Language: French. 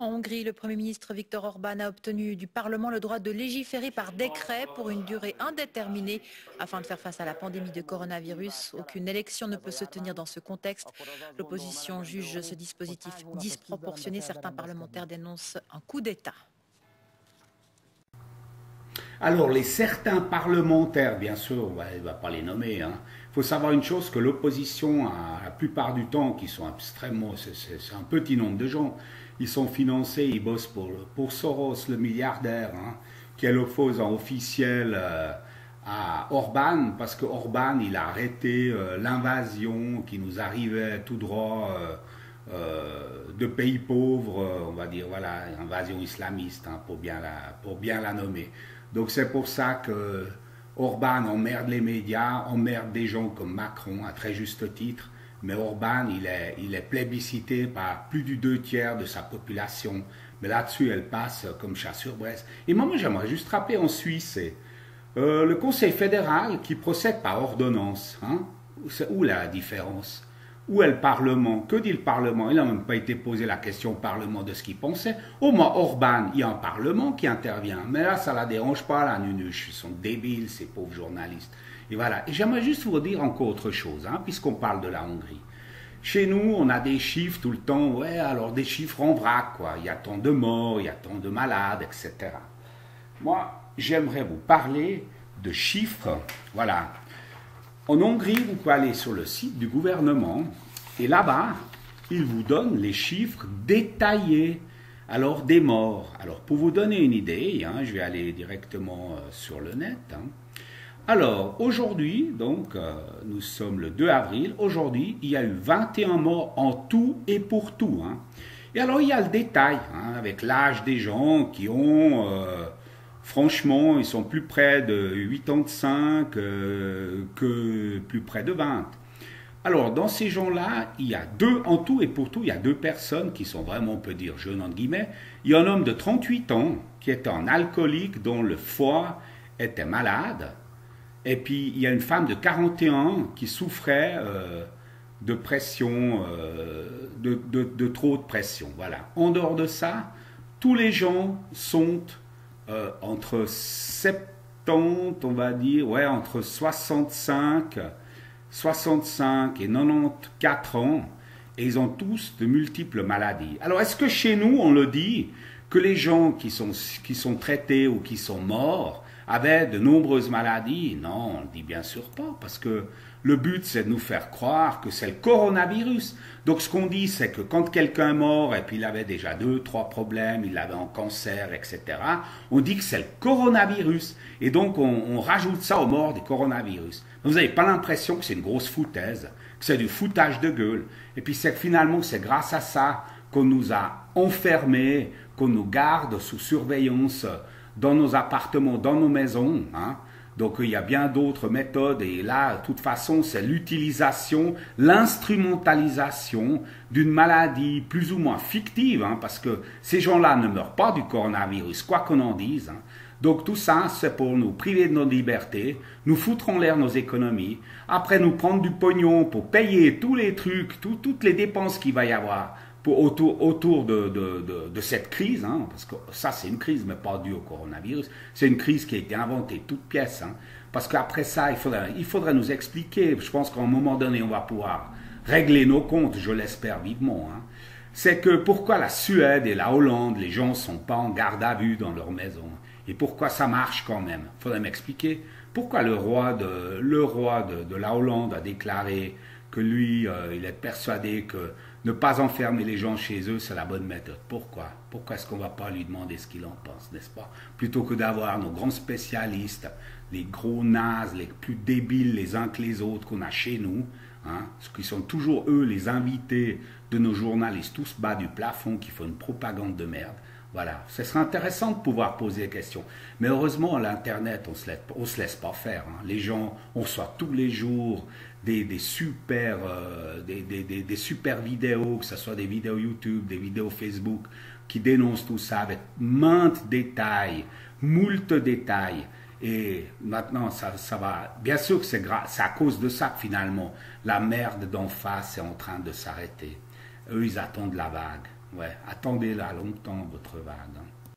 En Hongrie, le Premier ministre Viktor Orban a obtenu du Parlement le droit de légiférer par décret pour une durée indéterminée afin de faire face à la pandémie de coronavirus. Aucune élection ne peut se tenir dans ce contexte. L'opposition juge ce dispositif disproportionné. Certains parlementaires dénoncent un coup d'État. Alors, certains parlementaires, bien sûr, il ne va pas les nommer. Il faut savoir une chose, que l'opposition, la plupart du temps, qui sont extrêmement, c'est un petit nombre de gens, ils sont financés, ils bossent pour Soros, le milliardaire, qui est l'opposant officiel à Orban, parce que Orban, il a arrêté l'invasion qui nous arrivait tout droit de pays pauvres, on va dire, voilà, invasion islamiste, pour bien la nommer. Donc c'est pour ça que Orban emmerde les médias, emmerde des gens comme Macron, à très juste titre, mais Orban, il est plébiscité par plus du 2/3 de sa population. Mais là-dessus, elle passe comme chat sur braise. Et moi j'aimerais juste rappeler en Suisse, c'est le Conseil fédéral qui procède par ordonnance. C'est où la différence? Où est le Parlement? Que dit le Parlement? Il n'a même pas été posé la question au Parlement de ce qu'il pensait. Au moins, Orban, il y a un Parlement qui intervient. Mais là, ça ne la dérange pas, la nunuche. Ils sont débiles, ces pauvres journalistes. Et voilà. Et j'aimerais juste vous dire encore autre chose, puisqu'on parle de la Hongrie. Chez nous, on a des chiffres tout le temps. Ouais, alors des chiffres en vrac, quoi. Il y a tant de morts, il y a tant de malades, etc. Moi, j'aimerais vous parler de chiffres. Voilà. En Hongrie, vous pouvez aller sur le site du gouvernement et là-bas, ils vous donnent les chiffres détaillés, alors des morts. Alors, pour vous donner une idée, je vais aller directement sur le net. Alors, aujourd'hui, donc, nous sommes le 2 avril, aujourd'hui, il y a eu 21 morts en tout et pour tout. Et alors, il y a le détail, avec l'âge des gens qui ont... franchement, ils sont plus près de 85 que plus près de 20. Alors, dans ces gens-là, il y a en tout et pour tout, il y a 2 personnes qui sont vraiment, on peut dire, jeunes, entre guillemets. Il y a un homme de 38 ans qui était un alcoolique dont le foie était malade. Et puis, il y a une femme de 41 ans qui souffrait de pression, de trop de pression. Voilà. En dehors de ça, tous les gens sont... entre 70, on va dire, ouais, entre 65 et 94 ans, et ils ont tous de multiples maladies. Alors, est-ce que chez nous, on le dit, que les gens qui sont traités ou qui sont morts avaient de nombreuses maladies? Non, on ne le dit bien sûr pas, parce que le but, c'est de nous faire croire que c'est le coronavirus. Donc, ce qu'on dit, c'est que quand quelqu'un est mort, et puis il avait déjà 2-3 problèmes, il avait un cancer, etc., on dit que c'est le coronavirus. Et donc, on rajoute ça aux morts des coronavirus. Vous n'avez pas l'impression que c'est une grosse foutaise, que c'est du foutage de gueule. Et puis, c'est que finalement, c'est grâce à ça qu'on nous a enfermés, qu'on nous garde sous surveillance dans nos appartements, dans nos maisons, Donc, il y a bien d'autres méthodes et là, de toute façon, c'est l'utilisation, l'instrumentalisation d'une maladie plus ou moins fictive, parce que ces gens-là ne meurent pas du coronavirus, quoi qu'on en dise. Donc, tout ça, c'est pour nous priver de nos libertés, nous foutre en l'air nos économies, après nous prendre du pognon pour payer tous les trucs, toutes les dépenses qu'il va y avoir autour de cette crise, parce que ça c'est une crise mais pas due au coronavirus, c'est une crise qui a été inventée toute pièce, parce qu'après ça il faudrait nous expliquer, je pense qu'à un moment donné on va pouvoir régler nos comptes, je l'espère vivement, c'est que pourquoi la Suède et la Hollande, les gens ne sont pas en garde à vue dans leur maison, et pourquoi ça marche quand même, il faudrait m'expliquer, pourquoi le roi de la Hollande a déclaré que lui, il est persuadé que ne pas enfermer les gens chez eux, c'est la bonne méthode. Pourquoi? Pourquoi est-ce qu'on ne va pas lui demander ce qu'il en pense, n'est-ce pas? Plutôt que d'avoir nos grands spécialistes, les gros nazes, les plus débiles les uns que les autres qu'on a chez nous, ce qui sont toujours eux les invités de nos journalistes, tous bas du plafond, qui font une propagande de merde. Voilà, ce serait intéressant de pouvoir poser des questions. Mais heureusement, à l'Internet, on ne se laisse pas faire. Les gens, on reçoit tous les jours des super vidéos, que ce soit des vidéos YouTube, des vidéos Facebook, qui dénoncent tout ça avec maintes détails, moult détails. Et maintenant, ça va... Bien sûr que c'est à cause de ça que finalement, la merde d'en face est en train de s'arrêter. Eux, ils attendent la vague. Ouais, attendez là longtemps votre vague. Hein.